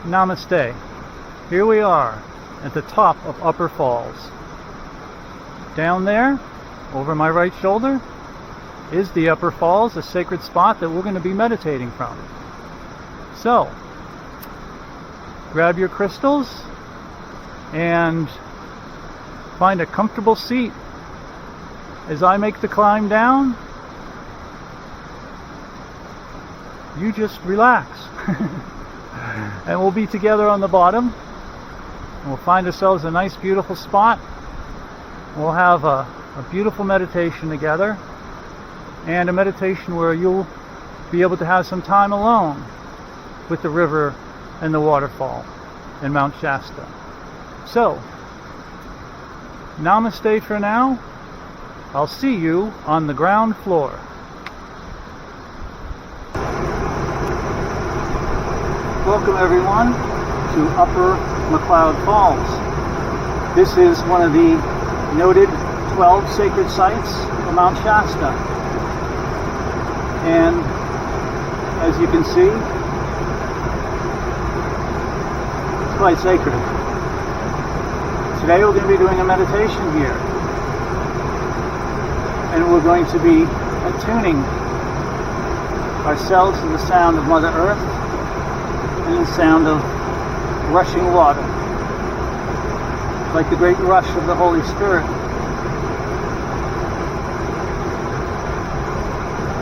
Namaste. Here we are at the top of Upper Falls. Down there, over my right shoulder, is the Upper Falls, a sacred spot that we're going to be meditating from. So, grab your crystals and find a comfortable seat as I make the climb down. You just relax. And we'll be together on the bottom. We'll find ourselves a nice, beautiful spot. We'll have a beautiful meditation together, and a meditation where you'll be able to have some time alone with the river and the waterfall and Mount Shasta. So, namaste for now. I'll see you on the ground floor. Welcome everyone to Upper McCloud Falls. This is one of the noted 12 sacred sites of Mount Shasta. And as you can see, it's quite sacred. Today we're going to be doing a meditation here. And we're going to be attuning ourselves to the sound of Mother Earth and the sound of rushing water, like the great rush of the Holy Spirit.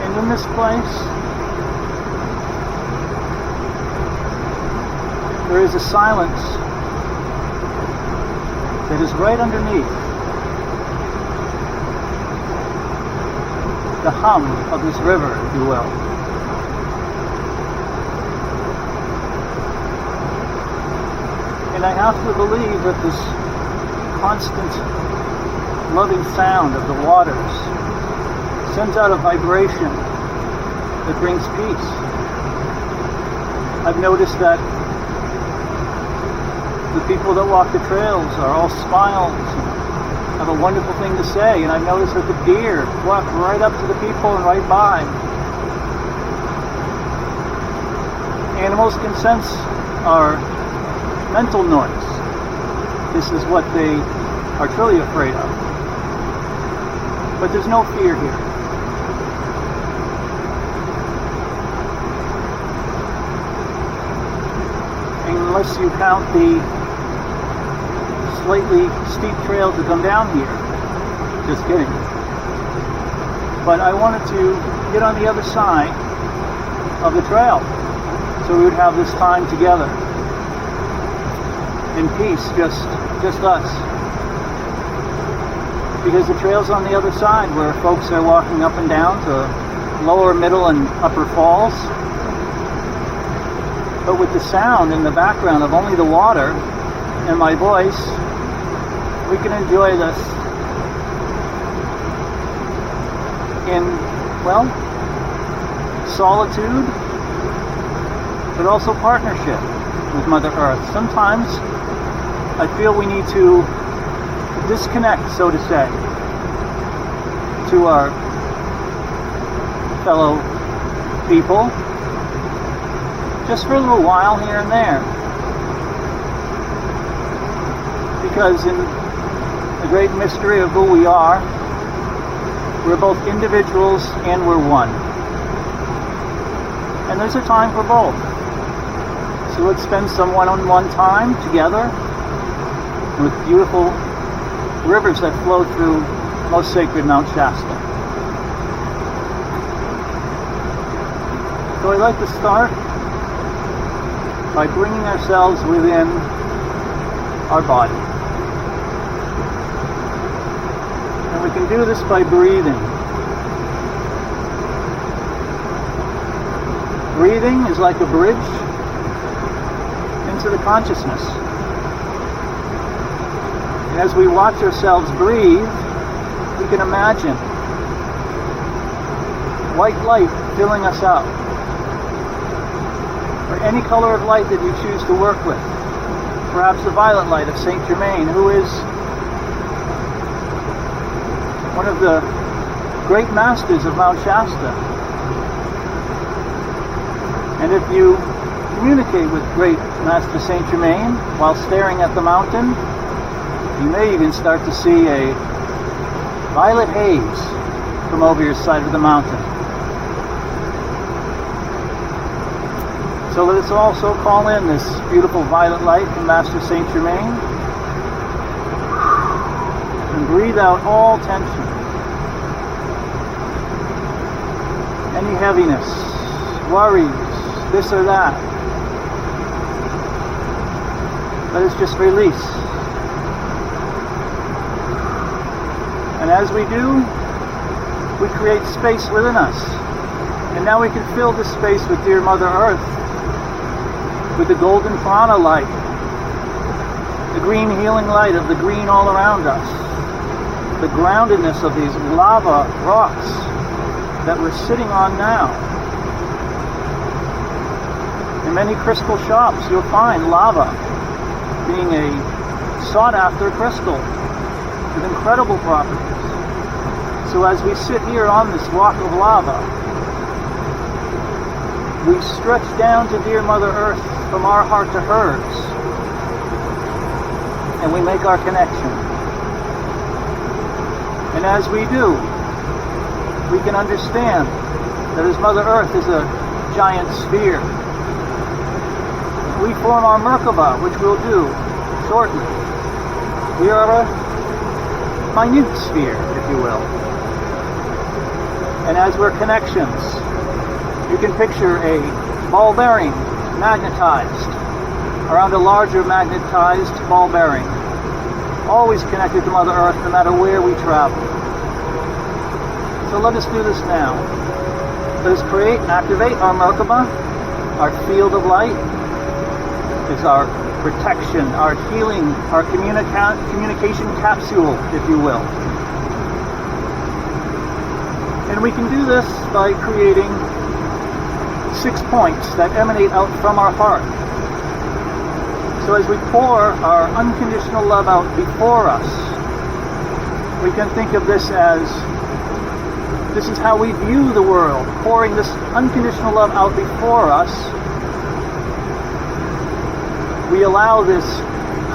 And in this place, there is a silence that is right underneath the hum of this river, if you will. And I have to believe that this constant loving sound of the waters sends out a vibration that brings peace. I've noticed that the people that walk the trails are all smiles and have a wonderful thing to say, and I've noticed that the deer walk right up to the people and right by. Animals can sense our mental noise. This is what they are truly afraid of. But there's no fear here. Unless you count the slightly steep trails that come down here. Just kidding. But I wanted to get on the other side of the trail so we would have this time together in peace, just us. Because the trail's on the other side where folks are walking up and down to lower, middle, and upper falls. But with the sound in the background of only the water and my voice, we can enjoy this in, well, solitude, but also partnership with Mother Earth. Sometimes I feel we need to disconnect, so to say, to our fellow people, just for a little while here and there. Because in the great mystery of who we are, we're both individuals and we're one. And there's a time for both. So let's spend some one-on-one time together with beautiful rivers that flow through most sacred Mount Shasta. So I'd like to start by bringing ourselves within our body. And we can do this by breathing. Breathing is like a bridge into the consciousness. And as we watch ourselves breathe, we can imagine white light filling us up, or any color of light that you choose to work with. Perhaps the violet light of Saint Germain, who is one of the great masters of Mount Shasta. And if you communicate with great Master Saint Germain while staring at the mountain. You may even start to see a violet haze from over your side of the mountain. So let us also call in this beautiful violet light from Master Saint Germain and breathe out all tension, any heaviness, worries, this or that. Let us just release. And as we do, we create space within us. And now we can fill this space with dear Mother Earth, with the golden prana light, the green healing light of the green all around us, the groundedness of these lava rocks that we're sitting on now. In many crystal shops, you'll find lava being a sought-after crystal with incredible properties. So as we sit here on this rock of lava, we stretch down to dear Mother Earth from our heart to hers, and we make our connection. And as we do, we can understand that as Mother Earth is a giant sphere, we form our Merkaba, which we'll do shortly. We are a minute sphere, if you will. And as we're connections, you can picture a ball bearing magnetized around a larger magnetized ball bearing, always connected to Mother Earth no matter where we travel. So let us do this now. Let us create and activate our Merkaba, our field of light. Is our protection, our healing, our communication capsule, if you will. And we can do this by creating 6 points that emanate out from our heart. So as we pour our unconditional love out before us, we can think of this as, this is how we view the world, pouring this unconditional love out before us. We allow this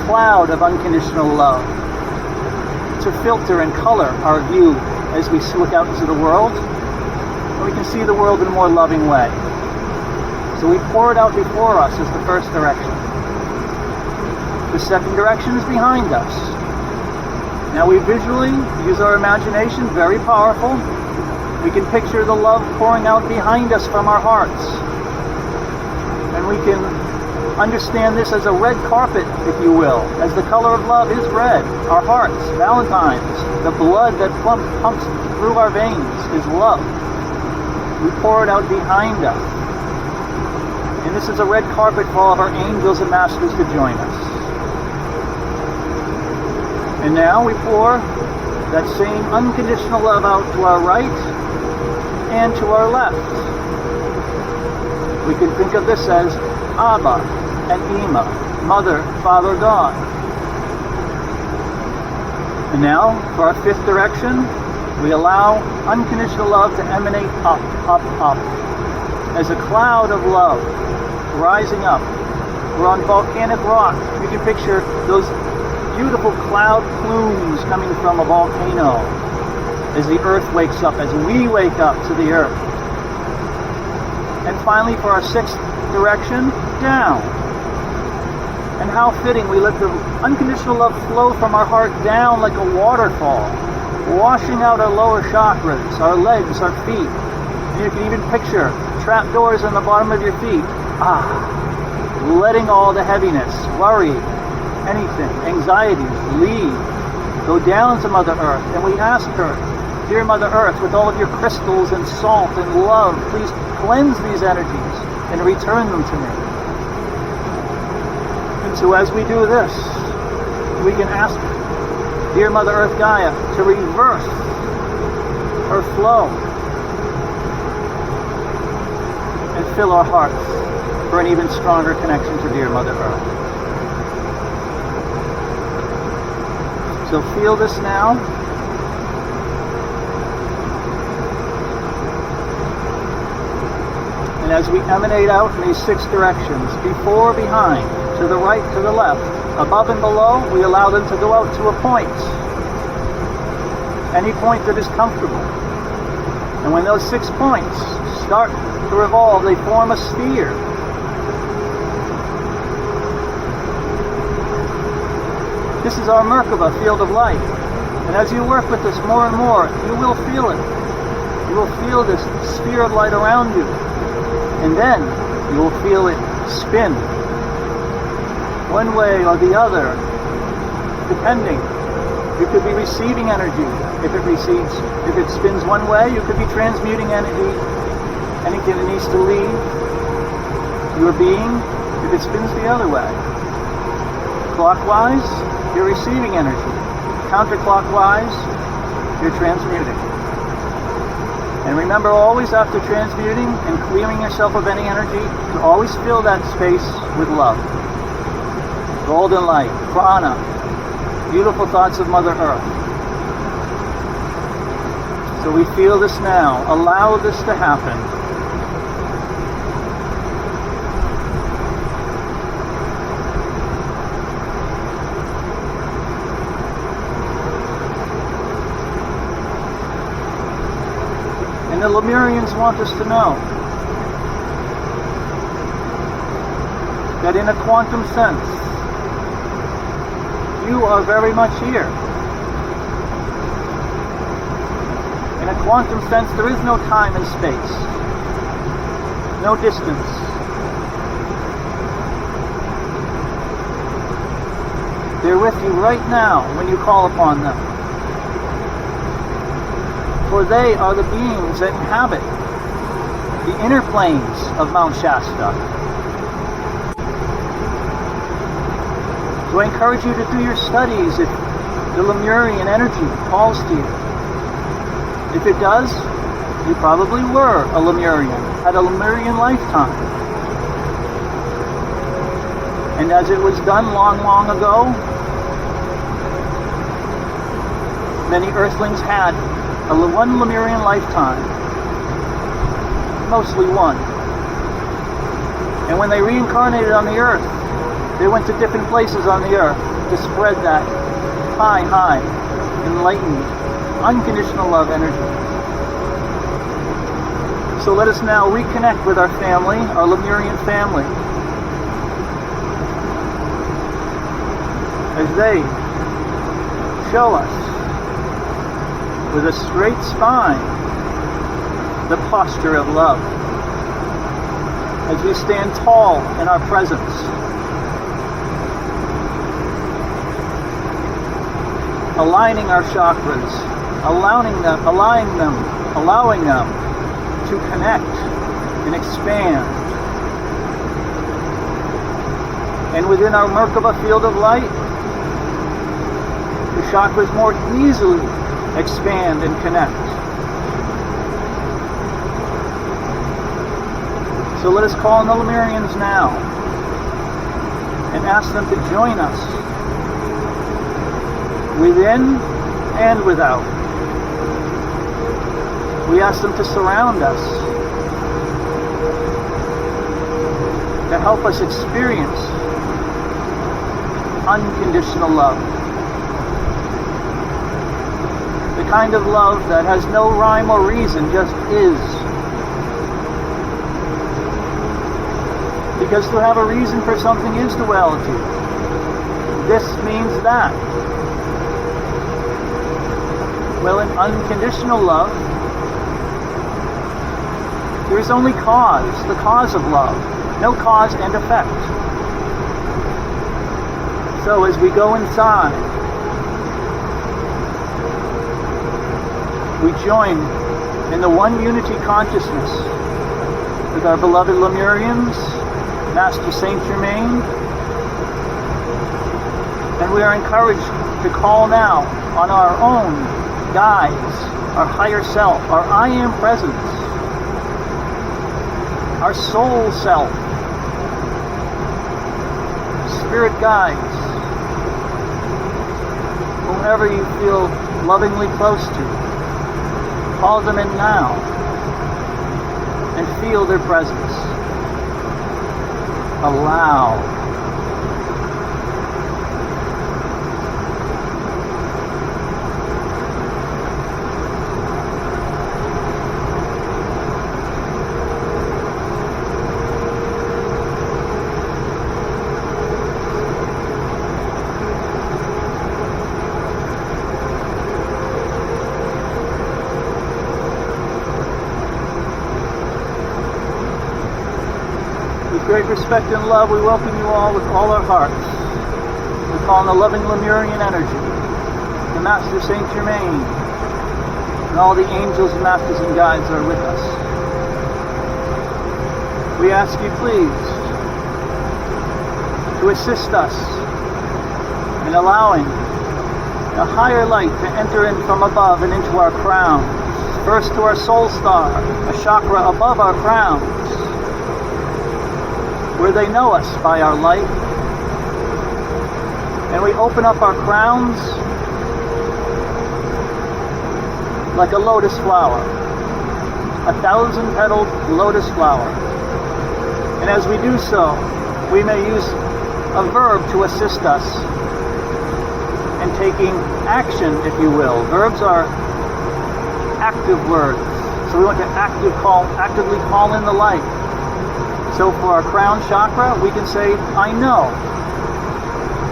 cloud of unconditional love to filter and color our view as we look out into the world, and we can see the world in a more loving way. So we pour it out before us as the first direction. The second direction is behind us. Now we visually use our imagination, very powerful. We can picture the love pouring out behind us from our hearts. And we can understand this as a red carpet, if you will, as the color of love is red. Our hearts, Valentine's, the blood that pumps through our veins is love. We pour it out behind us. And this is a red carpet for all of our angels and masters to join us. And now we pour that same unconditional love out to our right and to our left. We can think of this as Abba and Ima, Mother, Father, God. And now, for our fifth direction, we allow unconditional love to emanate up, up, up, as a cloud of love rising up. We're on volcanic rock. You can picture those beautiful cloud plumes coming from a volcano as the earth wakes up, as we wake up to the earth. And finally, for our sixth direction, down. And how fitting, we let the unconditional love flow from our heart down like a waterfall, washing out our lower chakras, our legs, our feet. And you can even picture trap doors on the bottom of your feet. Letting all the heaviness, worry, anything, anxieties leave, go down to Mother Earth. And we ask her, dear Mother Earth, with all of your crystals and salt and love, please cleanse these energies and return them to me. And so as we do this, we can ask dear Mother Earth Gaia to reverse her flow and fill our hearts for an even stronger connection to dear Mother Earth. So feel this now. And And as we emanate out in these 6 directions, before, behind, to the right, to the left, above and below, we allow them to go out to a point. Any point that is comfortable. And when those 6 points start to revolve, they form a sphere. This is our Merkaba field of light. And as you work with this more and more, you will feel it. You will feel this sphere of light around you. And then you will feel it spin one way or the other, depending. You could be receiving energy. If it spins one way, you could be transmuting energy, anything that needs to leave your being. If it spins the other way, clockwise, you're receiving energy. Counterclockwise, you're transmuting. And remember, always after transmuting and clearing yourself of any energy, to always fill that space with love. Golden light, prana, beautiful thoughts of Mother Earth. So we feel this now. Allow this to happen. And the Lemurians want us to know that in a quantum sense, you are very much here. In a quantum sense, there is no time and space, no distance. They're with you right now when you call upon them. For they are the beings that inhabit the inner planes of Mount Shasta. So I encourage you to do your studies if the Lemurian energy calls to you. If it does, you probably were a Lemurian, had a Lemurian lifetime. And as it was done long, long ago, many Earthlings had one Lemurian lifetime, mostly one. And when they reincarnated on the Earth, they went to different places on the Earth to spread that high, enlightened, unconditional love energy. So let us now reconnect with our family, our Lemurian family, as they show us with a straight spine the posture of love, as we stand tall in our presence, aligning our chakras, allowing them to connect and expand. And within our Merkaba field of light, the chakras more easily expand and connect. So let us call on the Lemurians now and ask them to join us within and without. We ask them to surround us, to help us experience unconditional love. The kind of love that has no rhyme or reason, just is. Because to have a reason for something is duality. This means that. Well, in unconditional love, there is only cause, the cause of love, no cause and effect. So as we go inside, we join in the one unity consciousness with our beloved Lemurians, Master Saint Germain, and we are encouraged to call now on our own guides, our higher self, our I Am presence, our soul self, spirit guides, whomever you feel lovingly close to. Call them in now. and feel their presence. Allow. With great respect and love, we welcome you all with all our hearts. We call on the loving Lemurian energy, the Master Saint Germain, and all the angels and masters and guides are with us. We ask you, please, to assist us in allowing a higher light to enter in from above and into our crowns. First to our soul star, a chakra above our crowns, where they know us by our light. And we open up our crowns like a lotus flower, a 1,000-petaled lotus flower. And as we do so, we may use a verb to assist us in taking action, if you will. Verbs are active words. So we want to actively call in the light. So for our crown chakra, we can say, I know.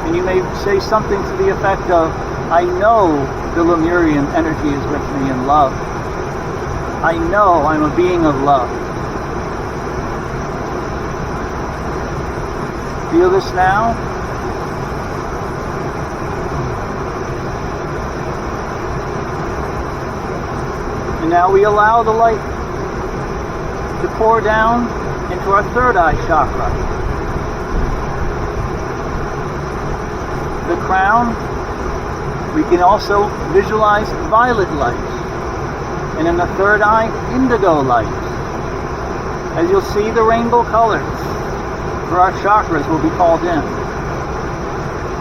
And you may say something to the effect of, I know the Lemurian energy is with me in love. I know I'm a being of love. Feel this now. And now we allow the light to pour down into our third eye chakra. The crown, we can also visualize violet light. And in the third eye, indigo light. As you'll see, the rainbow colors for our chakras will be called in.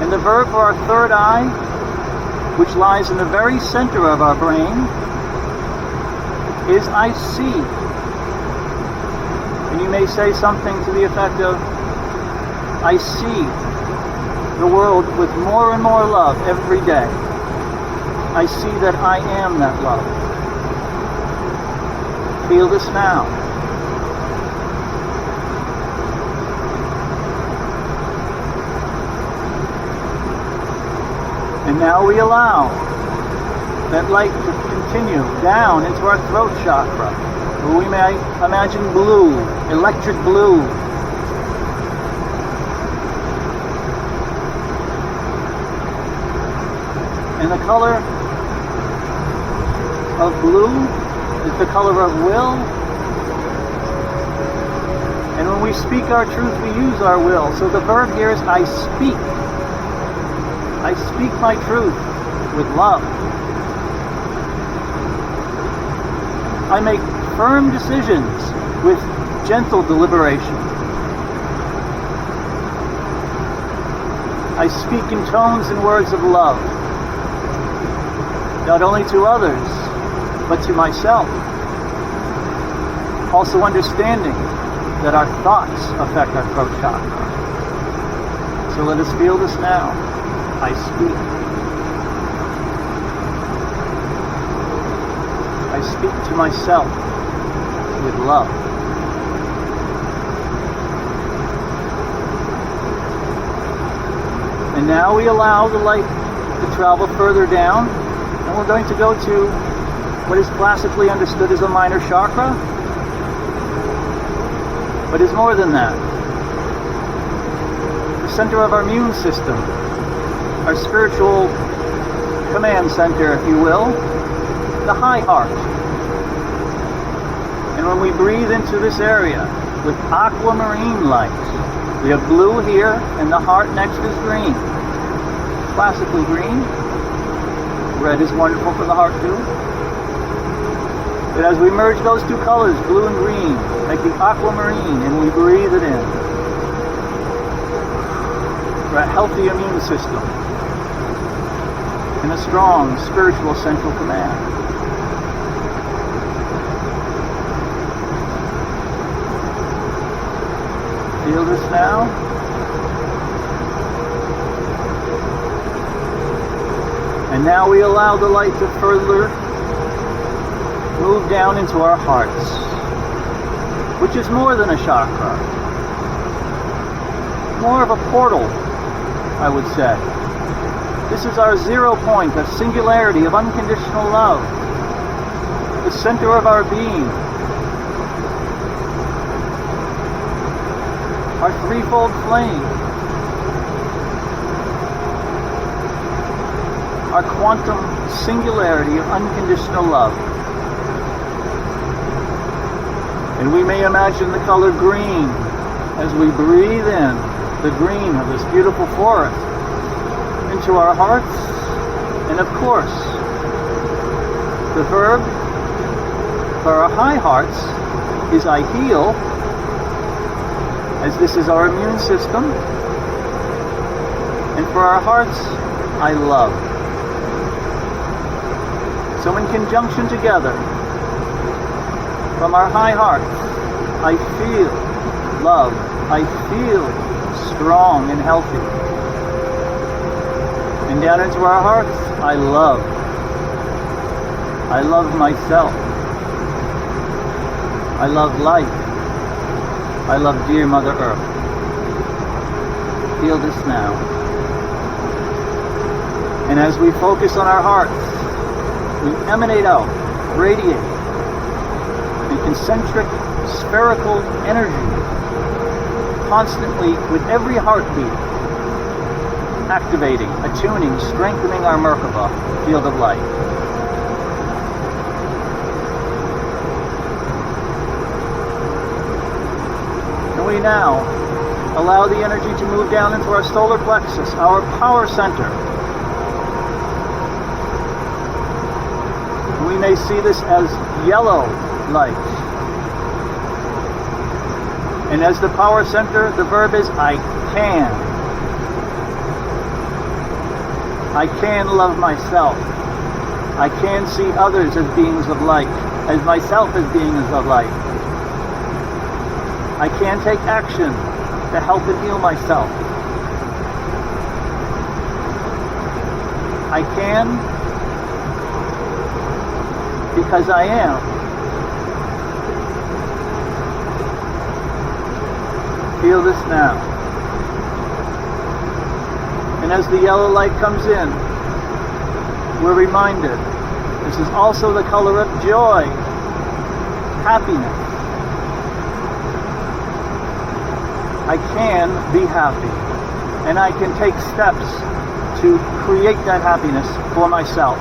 And the verb for our third eye, which lies in the very center of our brain, is I see. And you may say something to the effect of, I see the world with more and more love every day. I see that I am that love. Feel this now. And now we allow that light to continue down into our throat chakra, where we may imagine blue, electric blue. And the color of blue is the color of will. And when we speak our truth, we use our will. So the verb here is I speak. I speak my truth with love. I make firm decisions with gentle deliberation. I speak in tones and words of love, not only to others, but to myself. Also understanding that our thoughts affect our throat chakra. So let us feel this now. I speak. I speak to myself with love. And now we allow the light to travel further down, and we're going to go to what is classically understood as a minor chakra, but is more than that. The center of our immune system, our spiritual command center, if you will, the high heart. And when we breathe into this area with aquamarine light, we have blue here, and the heart next is green. Classically green. Red is wonderful for the heart too. But as we merge those two colors, blue and green, make the aquamarine, and we breathe it in. For a healthy immune system and a strong spiritual central command. Feel this now. And now we allow the light to further move down into our hearts, which is more than a chakra. More of a portal, I would say. This is our 0 point of singularity, of unconditional love. The center of our being. Our threefold flame. Our quantum singularity of unconditional love. And we may imagine the color green as we breathe in the green of this beautiful forest into our hearts. And of course, the verb for our high hearts is I heal, as this is our immune system. And for our hearts, I love. So in conjunction together, from our high hearts, I feel love. I feel strong and healthy. And down into our hearts, I love. I love myself. I love life. I love dear Mother Earth. Feel this now. And as we focus on our hearts, we emanate out, radiate, a concentric, spherical energy, constantly with every heartbeat, activating, attuning, strengthening our Merkaba, field of light. And we now allow the energy to move down into our solar plexus, our power center. We may see this as yellow light. And as the power center, the verb is I can. I can love myself. I can see others as beings of light, as myself as beings of light. I can take action to help and heal myself. I can because I am. Feel this now. And as the yellow light comes in, we're reminded this is also the color of joy, happiness. I can be happy, and I can take steps to create that happiness for myself,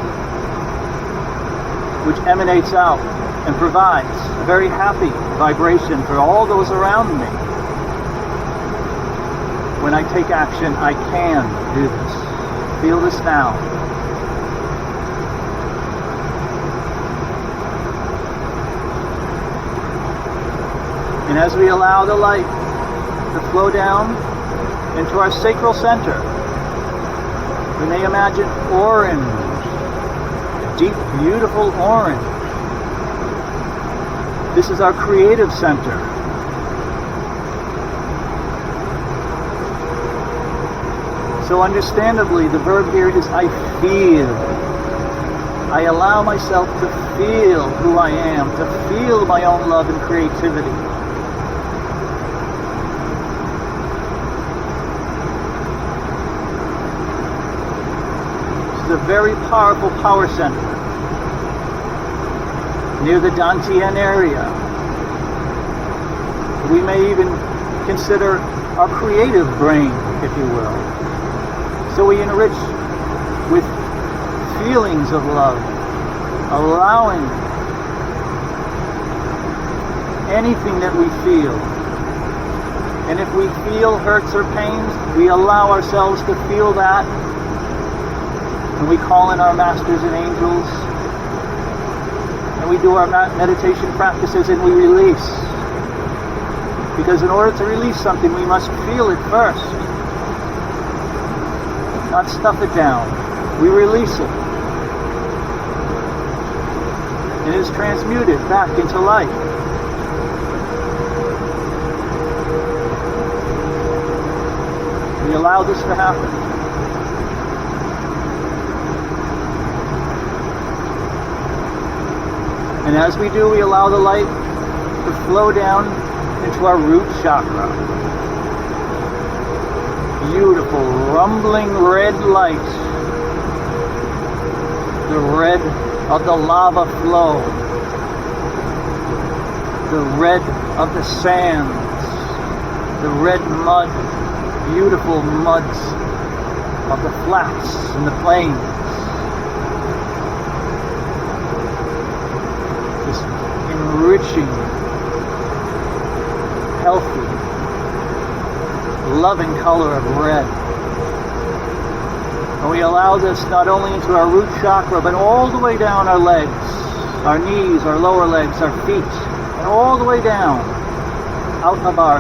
which emanates out and provides a very happy vibration for all those around me. When I take action, I can do this. Feel this now. And as we allow the light to flow down into our sacral center, we may imagine orange, deep, beautiful orange. This is our creative center. So understandably, the verb here is I feel. I allow myself to feel who I am, to feel my own love and creativity. This is a very powerful power center near the Dantian area. We may even consider our creative brain, if you will. So we enrich with feelings of love, allowing anything that we feel. And if we feel hurts or pains, we allow ourselves to feel that. And we call in our masters and angels. And we do our meditation practices and we release. Because in order to release something, we must feel it first. Not stuff it down. We release it. It is transmuted back into light. allow this to happen. And as we do, we allow the light to flow down into our root chakra. Beautiful, rumbling red light. The red of the lava flow. The red of the sands. The red mud. Beautiful muds of the flats and the plains. This enriching, healthy, loving color of red. And we allow this not only into our root chakra, but all the way down our legs, our knees, our lower legs, our feet, and all the way down, out of our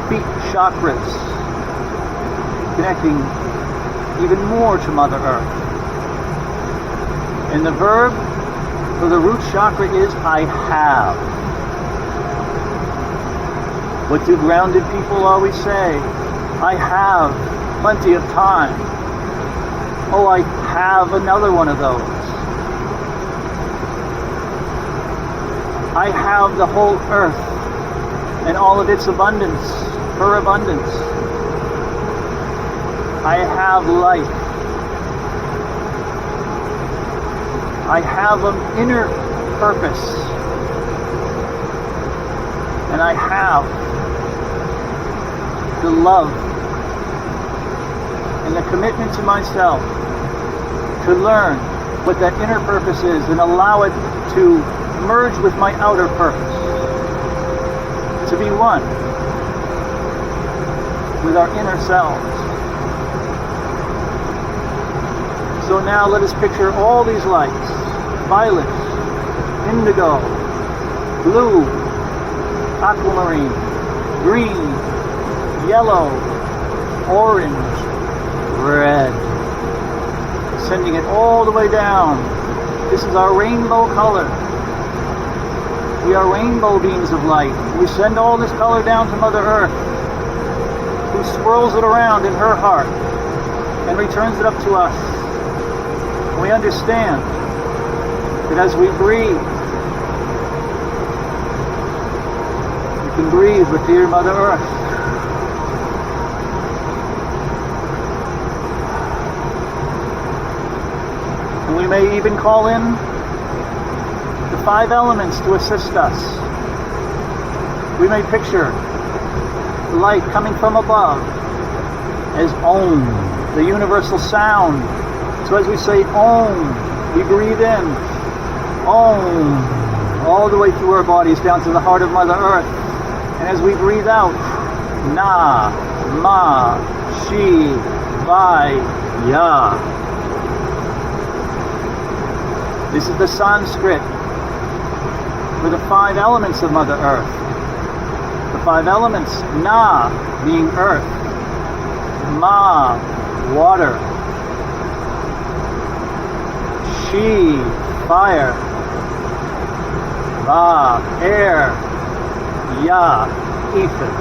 feet chakras, connecting even more to Mother Earth. And the verb for the root chakra is I have. What do grounded people always say? I have plenty of time. Oh, I have another one of those. I have the whole earth and all of its abundance, her abundance. I have life. I have an inner purpose. And I have the love and the commitment to myself to learn what that inner purpose is and allow it to merge with my outer purpose. To be one with our inner selves. So now let us picture all these lights. Violet, indigo, blue, aquamarine, green, yellow, orange, red. Sending it all the way down. This is our rainbow color. We are rainbow beams of light. We send all this color down to Mother Earth, who swirls it around in her heart and returns it up to us. We understand that as we breathe, we can breathe with dear Mother Earth. And we may even call in the 5 elements to assist us. We may picture the light coming from above as Om, the universal sound. So as we say Om, we breathe in Om all the way through our bodies down to the heart of Mother Earth. And as we breathe out, Na, Ma, Shi, Vai, Ya. This is the Sanskrit for the 5 elements of Mother Earth. The 5 elements, Na, being earth, Ma, water, Shi, fire, Va, air, Ya, ether.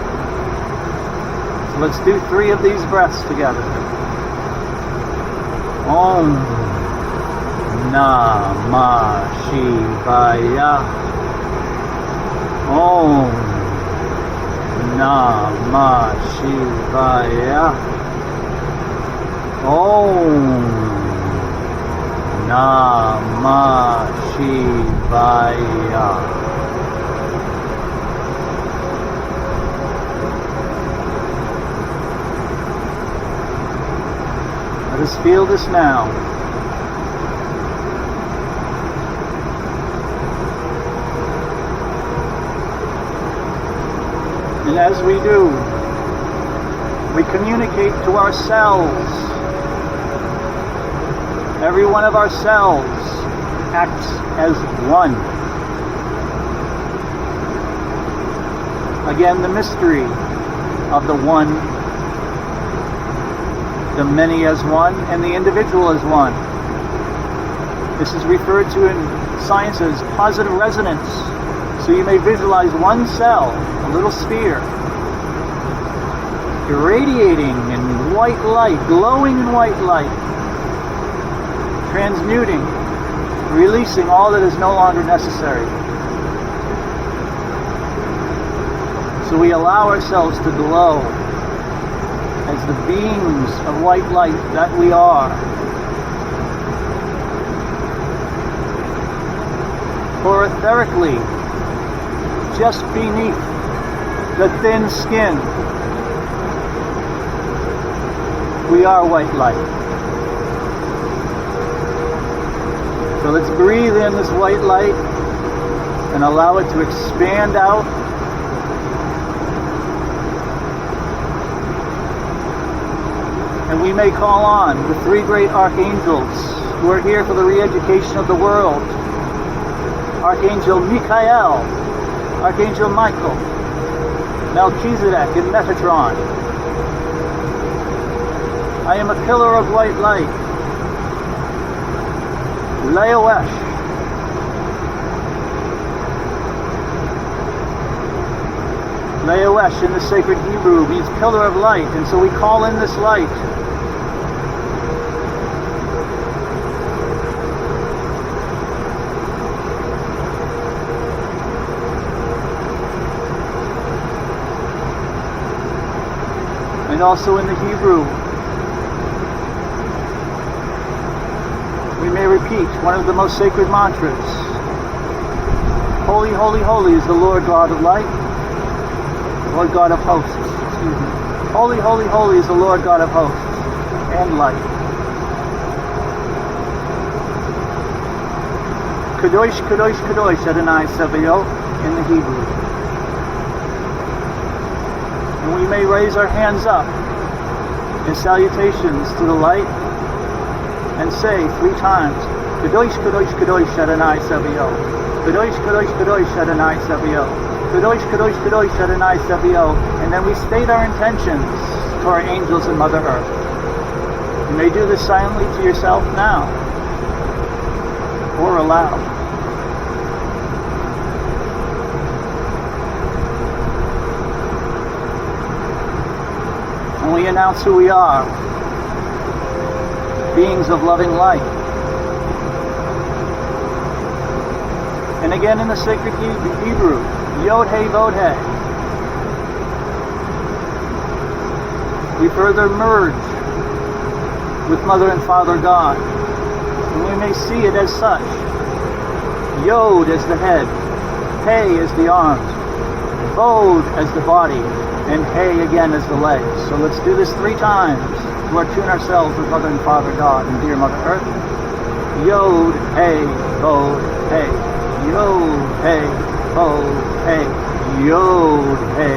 So let's do 3 of these breaths together. Om, Na, Ma, Shi, Va, Ya. Om, Na, Ma, Shi, Va, Ya. Om, Na, Ma, Shi, Va, Ya. Let us feel this now. And as we do, we communicate to ourselves. Every one of our cells acts as one. Again, the mystery of the one, the many as one, and the individual as one. This is referred to in science as positive resonance. So you may visualize one cell, a little sphere, irradiating and white light, glowing in white light, transmuting, releasing all that is no longer necessary. So we allow ourselves to glow as the beings of white light that we are. For etherically, just beneath the thin skin, we are white light. So let's breathe in this white light and allow it to expand out. And we may call on the three great archangels who are here for the re-education of the world. Archangel Michael, Archangel Michael, Melchizedek, and Metatron. I am a pillar of white light. Leoesh. Leoesh in the sacred Hebrew means pillar of light, and so we call in this light. And also in the Hebrew, we may repeat one of the most sacred mantras. Holy, holy, holy is the Lord God of light, Lord God of hosts, excuse me. Holy, holy, holy is the Lord God of hosts and light. Kadosh, Kadosh, Kadosh, Adonai Sabaoth in the Hebrew. And we may raise our hands up in salutations to the light and say 3 times, Kadosh, Kadosh, Kadosh, Adonai Sabaoth. Kadosh, Kadosh, Kadosh, Adonai Sabaoth. Kadosh, Kadosh, Kadosh, Adonai Sabaoth. And then we state our intentions to our angels and Mother Earth. You may do this silently to yourself now, or aloud. And we announce who we are, beings of loving light. And again in the sacred Hebrew, Yod He Vod He. We further merge with Mother and Father God, and we may see it as such. Yod as the head, He as the arms, Vod as the body, and He again as the legs. So let's do this 3 times to attune ourselves with Mother and Father God and dear Mother Earth. Yod, He, Vod, He. Yod, He, Vod, He. Yod, He,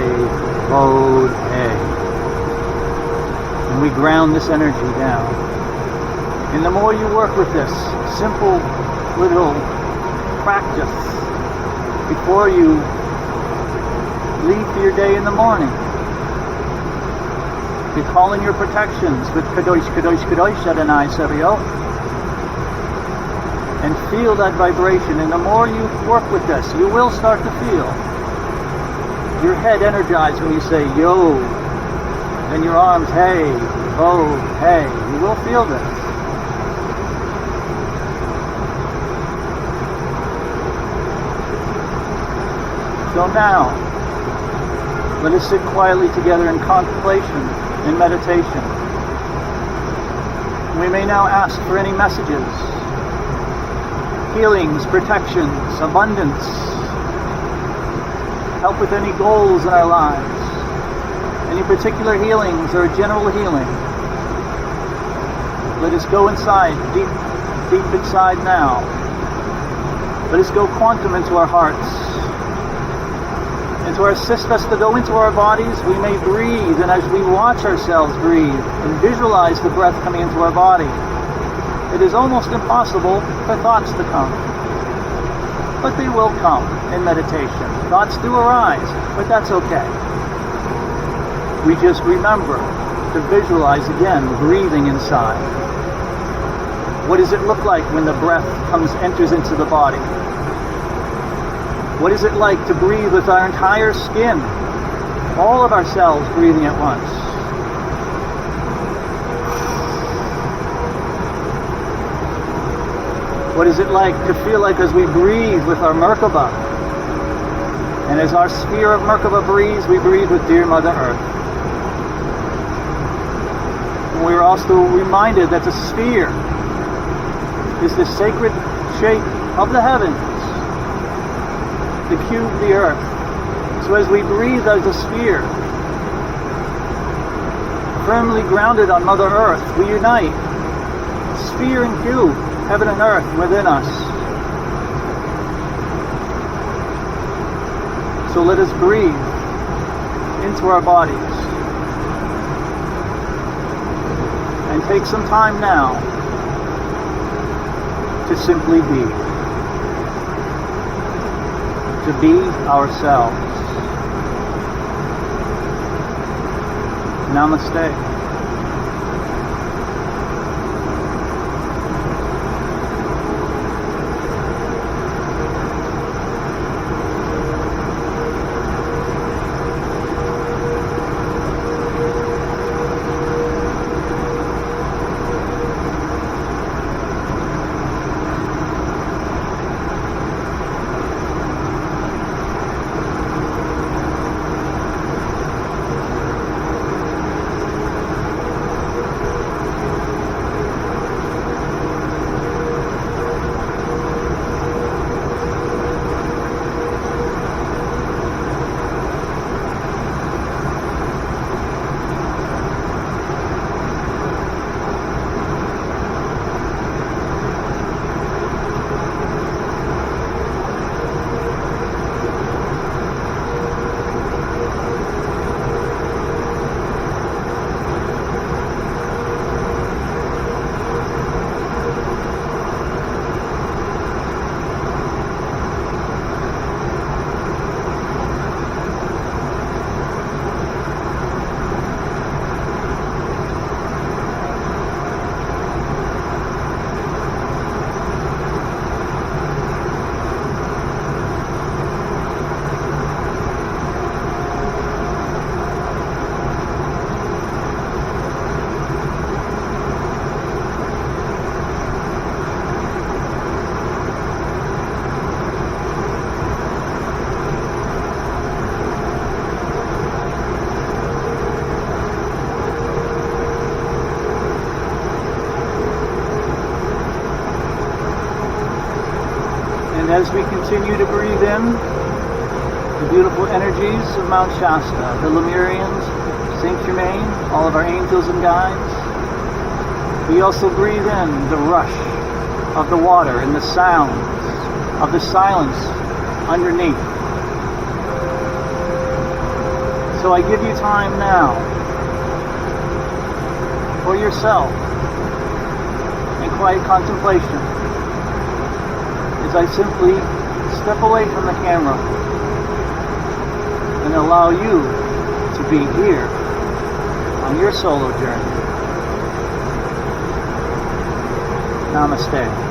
Vod, He. And we ground this energy down. And the more you work with this simple little practice before you leave for your day in the morning, you call in your protections with Kadosh, Kadosh, Kadosh, Adonai Sabaoth, and feel that vibration. And the more you work with this, you will start to feel your head energized when you say Yo, and your arms Hey, Ho, Hey. You will feel this. So now, let us sit quietly together in contemplation and meditation. We may now ask for any messages, healings, protections, abundance, help with any goals in our lives, any particular healings or general healing. Let us go inside, deep inside now. Let us go quantum into our hearts. And to assist us to go into our bodies, we may breathe, and as we watch ourselves breathe and visualize the breath coming into our body, it is almost impossible for thoughts to come. But they will come in meditation. Thoughts do arise, but that's okay. We just remember to visualize again breathing inside. What does it look like when the breath enters into the body? What is it like to breathe with our entire skin? All of our cells breathing at once. What is it like to feel like as we breathe with our Merkaba, and as our sphere of Merkaba breathes, we breathe with dear Mother Earth. And we are also reminded that the sphere is the sacred shape of the heavens, the cube, the earth. So as we breathe as a sphere, firmly grounded on Mother Earth, we unite sphere and cube, heaven and earth within us. So let us breathe into our bodies and take some time now to simply be ourselves. Namaste. As we continue to breathe in the beautiful energies of Mount Shasta, the Lemurians, Saint Germain, all of our angels and guides, we also breathe in the rush of the water and the sounds of the silence underneath. So I give you time now for yourself in quiet contemplation, as I simply step away from the camera and allow you to be here on your solo journey. Namaste.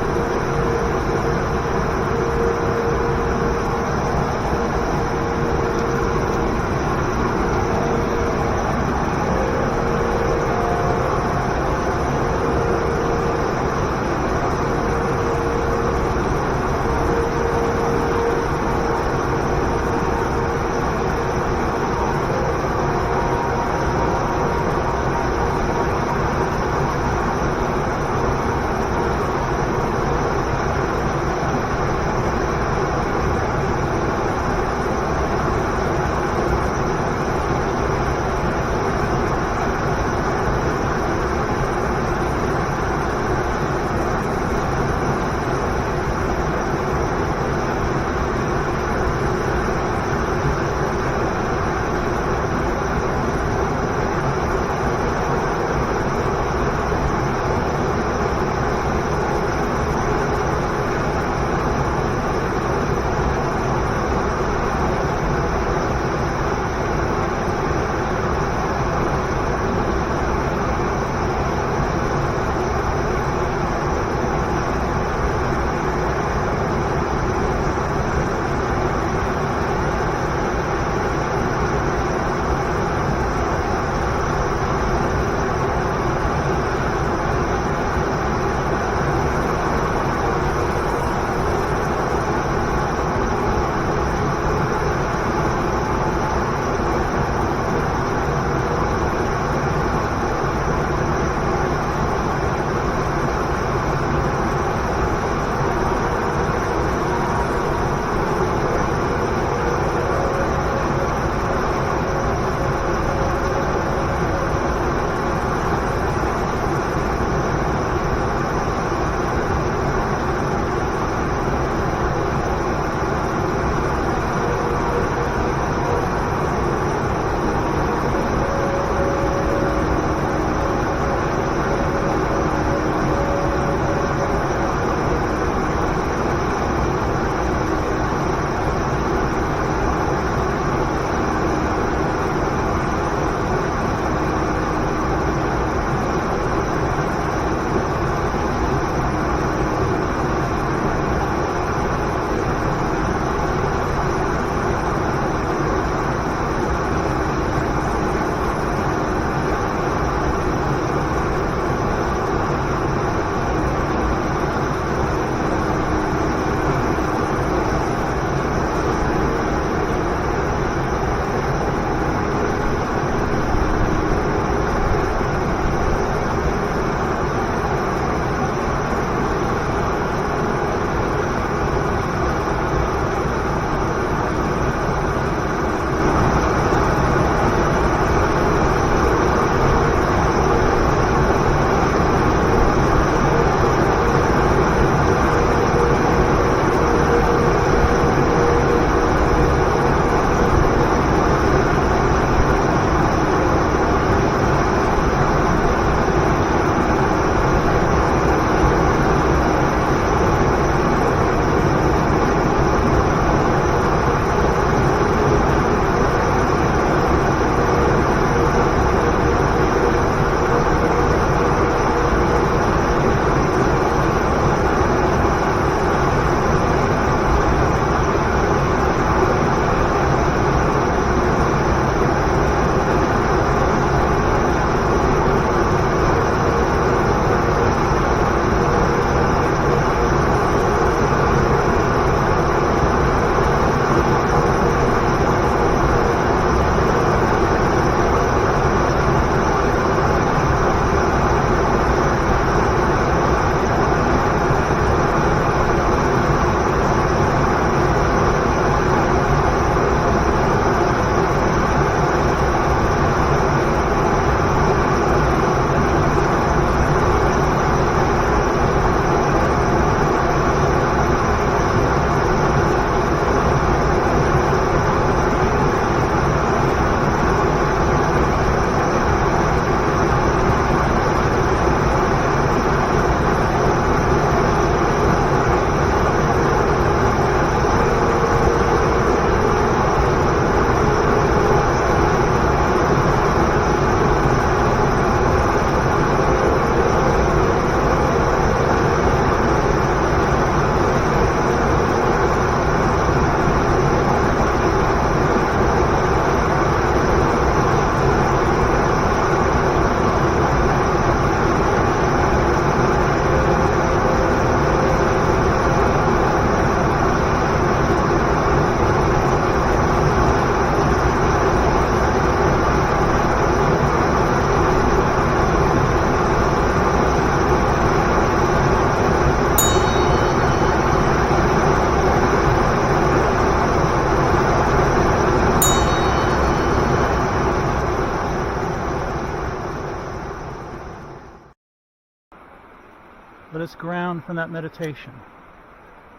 Let us ground from that meditation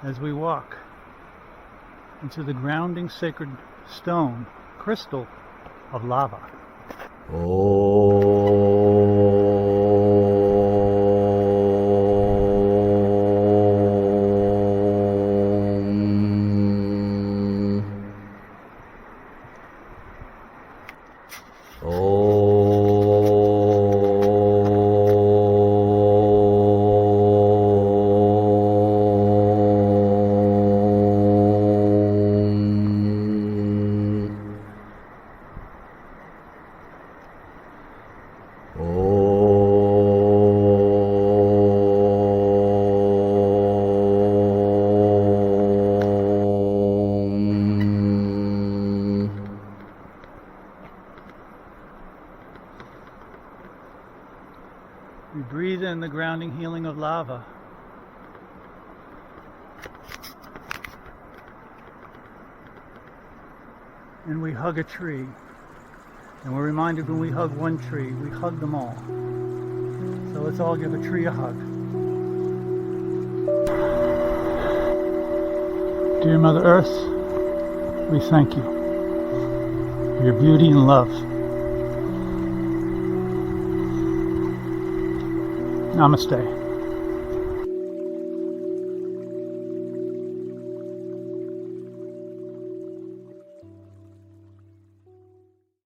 as we walk into the grounding sacred stone, crystal of lava. We breathe in the grounding healing of lava. And we hug a tree. And we're reminded when we hug one tree, we hug them all. So let's all give a tree a hug. Dear Mother Earth, we thank you for your beauty and love. Namaste.